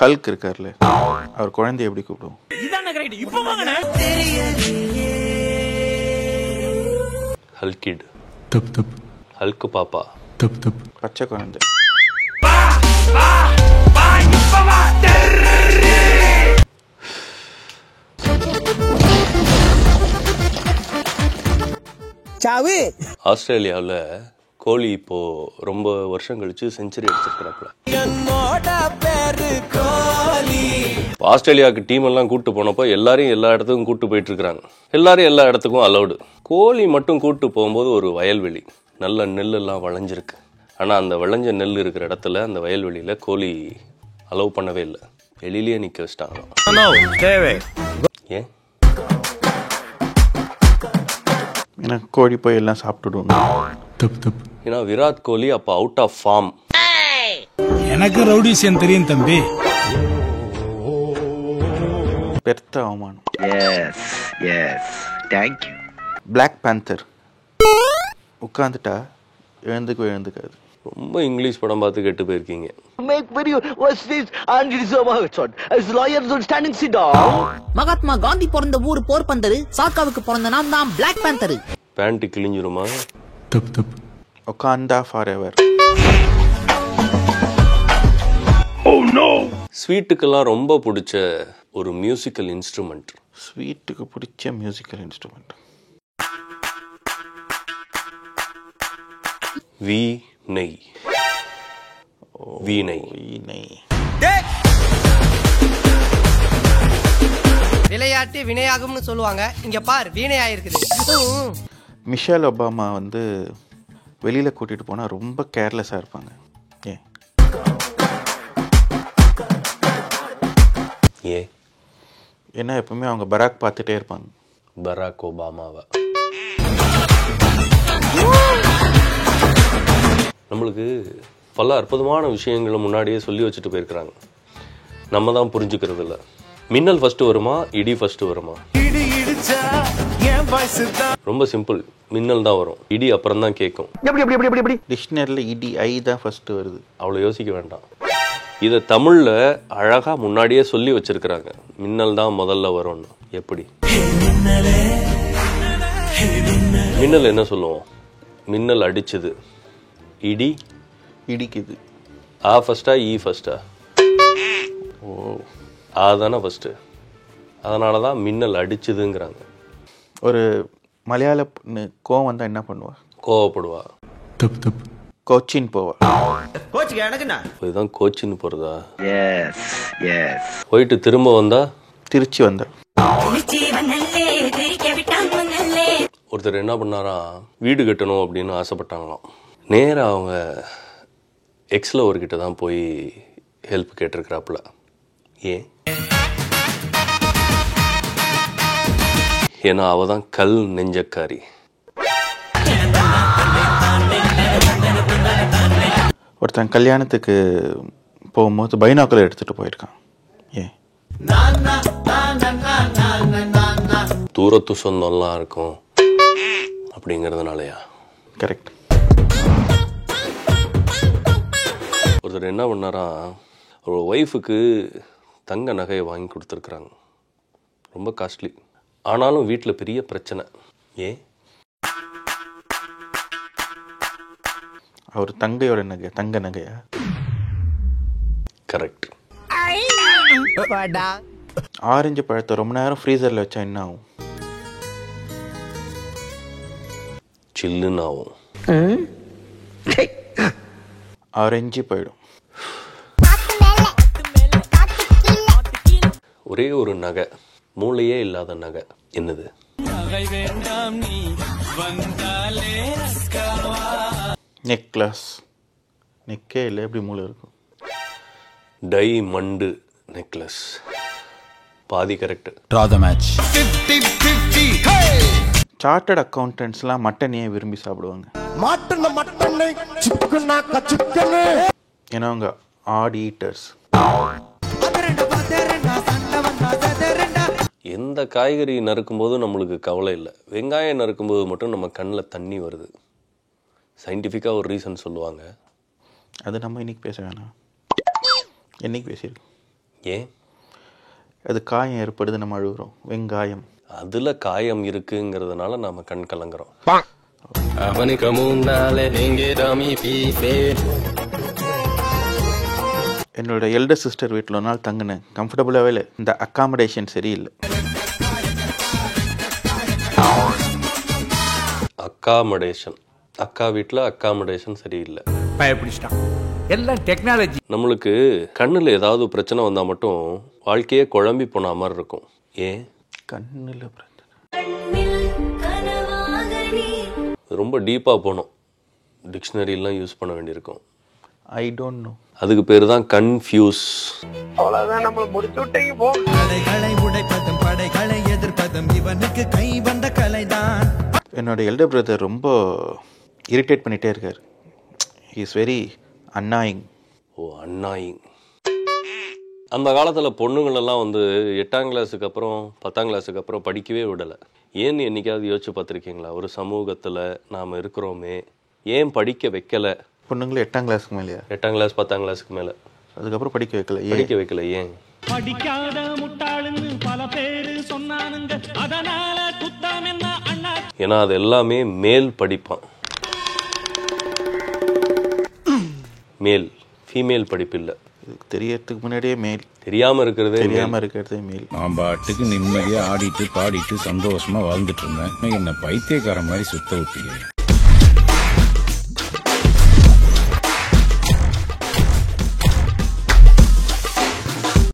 Hulk இருக்கார்ல, அவர் குழந்தைய எப்படி கூப்பிடுவோம்? ஹல்கிட். தப் தப். ஹல்க் பாப்பா. தப் தப். பச்சை குழந்தை. ஆஸ்திரேலியாவில் கோலி இப்போ ரொம்ப வருஷம் கழிச்சு செஞ்சுரி அடிச்சிருக்கிறாப்புல. ஆஸ்திரேலியாவுக்கு டீம் எல்லாம் கூட்டு போனப்போ எல்லாரையும் எல்லா இடத்துக்கும் கூட்டு போயிட்டு இருக்காங்க. எல்லாரும் எல்லா இடத்துக்கும் அலௌடு. கோலி மட்டும் கூட்டு போகும்போது ஒரு வயல்வெளி, நல்ல நெல் எல்லாம் விளைஞ்சிருக்கு. ஆனால் அந்த விளைஞ்ச நெல் இருக்கிற இடத்துல அந்த வயல்வெளியில் கோலி அலோவ் பண்ணவே இல்லை, வெளியிலேயே நிற்க வச்சிட்டாங்க. ஏன்? ஏன்னா கோழி போய் எல்லாம் சாப்பிட்டுடுவோம். தப் தப். ஏன்னா விராட் கோலி அப்போ அவுட் ஆஃப் ஃபார்ம். எனக்கு ரவுடிசியம் தெரியும் தம்பி. பெருத்த அவமானம். பிளாக் பேந்தர் உட்காந்துட்டா எழுந்துக்காது. ரொம்ப இங்கிலீஷ் படம் பார்த்து கெட்டு போயிருக்கீங்க. மகாத்மா காந்தி பிறந்த ஊர் போர்பந்தரு, சாக்காவுக்கு பிறந்த நான் தான் பிளாக் பேந்தர். பேண்ட் கிழிஞ்சிருமா? தப் தப். உட்காந்தா ஃபார் எவர். ஸ்வீட்டுக்கெல்லாம் ரொம்ப பிடிச்ச ஒரு மியூசிக்கல் இன்ஸ்ட்ருமெண்ட். ஸ்வீட்டுக்கு பிடிச்ச மியூசிக்கல் இன்ஸ்ட்ருமெண்ட் வீணை. வீணை. வீணை. விளையாட்டு வினையாகும்னு சொல்லுவாங்க, இங்க பார் வீணை ஆயிருக்குது. மிஷேல் ஒபாமா வந்து வெளியில் கூட்டிகிட்டு போனால் ரொம்ப கேர்லெஸ்ஸாக இருப்பாங்க. ஏன்? ஏன்னா எப்பவுமே அவங்க பராக் பார்த்துட்டே இருப்பாங்க. பராக் ஒபாமாவா? நம்மளுக்கு பல அற்புதமான விஷயங்களை முன்னாடியே சொல்லி வச்சுட்டு போயிருக்கிறாங்க, நம்ம தான் புரிஞ்சுக்கிறது இல்லை. மின்னல் ஃபர்ஸ்ட் வருமா, இடி ஃபர்ஸ்ட் வருமா? ரொம்ப சிம்பிள், மின்னல் தான் வரும், இடி அப்புறம் தான் கேட்கும். டிக்ஷனரியில் இடி ஐ தான் ஃபர்ஸ்ட் வருது. அவ்வளோ யோசிக்க வேண்டாம். இதை தமிழில் அழகாக முன்னாடியே சொல்லி வச்சிருக்கிறாங்க, மின்னல் தான் முதல்ல வரும்னு. எப்படி? மின்னல் என்ன சொல்லுவோம்? மின்னல் அடிச்சது. இடி இடிக்குது. ஆ ஃபர்ஸ்டா இ ஃபர்ஸ்டா? ஓ, ஆ தானே ஃபர்ஸ்ட்டு. அதனால தான் மின்னல் அடிச்சதுங்கிறாங்க. ஒரு மலையாள கோவம் வந்தால் என்ன பண்ணுவா? கோவப்படுவா. தப் தப். கோச்சின் போவா. இதுதான் கோச்சின்னு போகிறதா? போயிட்டு திரும்ப வந்தா திருச்சி வந்தா. ஒருத்தர் என்ன பண்ணாரா, வீடு கட்டணும் அப்படின்னு ஆசைப்பட்டாங்களாம். நேராக அவங்க எக்ஸில் ஒருக்கிட்ட தான் போய் ஹெல்ப் கேட்டிருக்கிறாப்புல. ஏன்? ஏன்னா அவ தான் கல் நெஞ்சக்காரி. ஒருத்தன் கல்யாணத்துக்கு போகும்போது பைனாக்குலர் எடுத்துகிட்டு போயிருக்கான். ஏன்? தூரத்து சொந்தம்லாம் இருக்கும் அப்படிங்கிறதுனாலயா? கரெக்ட். ஒருத்தர் என்ன பண்ணாரா, ஒரு ஒய்ஃபுக்கு தங்க நகையை வாங்கி கொடுத்துருக்குறாங்க, ரொம்ப காஸ்ட்லி. ஆனாலும் வீட்டில் பெரிய பிரச்சனை. ஏன்? அவர் தங்கையோட நகை, தங்க நகையா? கரெக்ட். ஆரஞ்சு பழத்தை ரொம்ப நேரம் ஃப்ரீசரில் வச்சா என்ன ஆகும்? சில்லுன்னு ஆகும். ஆரஞ்சு போயிடும். ஒரே ஒரு நகை, மூளையே இல்லாத நகை, என்னது? நெக்லஸ். நெக்கே இல்லை, எப்படி மூளை இருக்கும்? Diamond necklace. பாதி கரெக்ட். சார்ட்டர்ட் அக்கௌண்டன்ட்ஸ்லாம் மட்டன் ஏன் விரும்பி சாப்பிடுவாங்க? ஏன்னா அவங்க ஆடிட்டர்ஸ். எந்த காய்கறி நறுக்கும்போது நம்மளுக்கு கவலை இல்லை, வெங்காயம் நறுக்கும்போது மட்டும் நம்ம கண்ணில் தண்ணி வருது. சயின்டிஃபிக்காக ஒரு ரீசன் சொல்லுவாங்க. அது நம்ம இன்னைக்கு பேச வேணாம். என்னைக்கு பேசியிருக்கோம்? ஏன்? அது காயம் ஏற்படுது, நம்ம அழுகுறோம். வெங்காயம் அதில் காயம் இருக்குங்கிறதுனால நாம் கண் கலங்குறோம். அவனுக்கு முன்னாலே நீங்க டாமி பீஸே. என்னோட எல்டர் சிஸ்டர் வீட்டில் ஒரு நாள் தங்கினேன். கம்ஃபர்டபுளாகவே இல்லை. இந்த அக்காமடேஷன் சரியில்லை. அக்கா வீட்டில் அக்காமடேஷன் சரியில்லை. பயப்பிடிச்சிட்டான். எல்லாம் டெக்னாலஜி. நம்மளுக்கு கண்ணில் ஏதாவது பிரச்சனை வந்தால் மட்டும் வாழ்க்கையே குழம்பி போன மாதிரி இருக்கும். ஏன்? கண்ணில் பிரச்சனை. ரொம்ப டீப்பாக போனோம். டிக்ஷனரிலாம் யூஸ் பண்ண வேண்டியிருக்கும். I don't know. அதுக்கு பேர் தான் கன்ஃபியூஸ். அவ்வளவுதான், நம்ம முடிச்சு விட்டீங்க போ. படைகளை உடைப்பதும் படைகளை எதிர்ப்பதும் இவனுக்கு கை வந்த கலைதான். என்னோட எல்டர் பிரதர் ரொம்ப இரிட்டேட் பண்ணிகிட்டே இருக்கார். He is very annoying. Annoying. அந்த காலத்தில் பொண்ணுங்களெல்லாம் வந்து 8ஆம் கிளாஸுக்கு அப்புறம் 10ஆம் கிளாஸுக்கு அப்புறம் படிக்கவே விடலை. ஏன்னு என்னைக்காவது யோசிச்சு பார்த்துருக்கீங்களா? ஒரு சமூகத்தில் நாம் இருக்கிறோமே, ஏன் படிக்க வைக்கலை? பொண்ணுங்களும் 8ஆம் கிளாஸுக்கு மேலேயா? 8ஆம் கிளாஸ் 10ஆம் கிளாஸுக்கு மேலே அதுக்கப்புறம் படிக்க வைக்கல. படிக்க வைக்கல. ஏன்? படிக்காத முட்டாளுன்னு பல பேரு சொன்னானுங்க, அதனால குத்தம் என்ன அண்ணா? ஏன்னா அது எல்லாமே மேல் படிப்பான். மேல், ஃபீமேல் படிப்பு இல்லை. தெரியறதுக்கு முன்னாடியே மேல், தெரியாமல் இருக்கிறதே மேல். நான் பாட்டுக்கு நிம்மதியா ஆடிட்டு பாடிட்டு சந்தோஷமா வாழ்ந்துட்டு இருந்தேன். என்ன பைத்தியக்கார மாதிரி சுத்த விட்டீங்க.